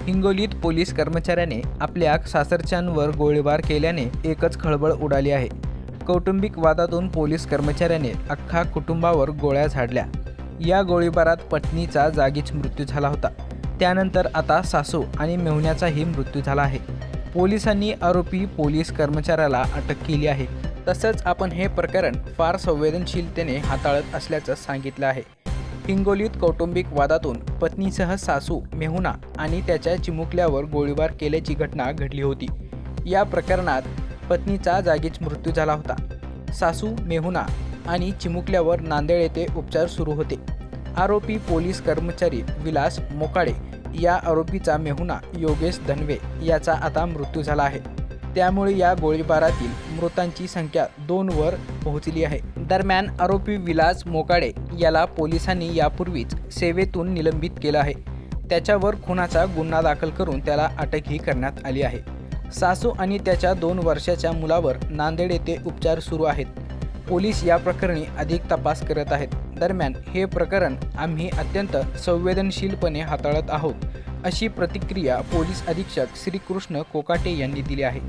हिंगोलीत पोलीस कर्मचाऱ्याने आपल्या सासरच्यांवर गोळीबार केल्याने एकच खळबळ उडाली आहे। कौटुंबिक वादातून पोलीस कर्मचाऱ्याने अख्खा कुटुंबावर गोळ्या झाडल्या। या गोळीबारात पत्नीचा जागीच मृत्यू झाला होता। त्यानंतर आता सासू आणि मेहुण्याचाही मृत्यू झाला आहे। पोलिसांनी आरोपी पोलीस कर्मचाऱ्याला अटक केली आहे। तसंच आपण हे प्रकरण फार संवेदनशीलतेने हाताळत असल्याचं सांगितलं आहे। हिंगोलीत कौटुंबिक वादातून पत्नीसह सासू, मेहुणा आणि त्याच्या चिमुकल्यावर गोळीबार केल्याची घटना घडली होती। या प्रकरणात पत्नीचा जागीच मृत्यू झाला होता। सासू, मेहुणा आणि चिमुकल्यावर नांदेड येथे उपचार सुरू होते। आरोपी पोलीस कर्मचारी विलास मोकाडे या आरोपीचा मेहुणा योगेश धनवे याचा आता मृत्यू झाला आहे। त्यामुळे या गोळीबारातील मृतांची संख्या 2 वर पोहोचली आहे। दरम्यान आरोपी विलास मोकाडे याला पोलिसांनी यापूर्वीच सेवेतून निलंबित केलं आहे। त्याच्यावर खुनाचा गुन्हा दाखल करून त्याला अटकही करण्यात आली आहे। सासू आणि त्याच्या 2 वर्षाच्या मुलावर नांदेड येथे उपचार सुरू आहेत। पोलीस या प्रकरणी अधिक तपास करत आहेत। दरम्यान हे प्रकरण आम्ही अत्यंत संवेदनशीलपणे हाताळत आहोत, अशी प्रतिक्रिया पोलीस अधीक्षक श्रीकृष्ण कोकाटे यांनी दिली आहे।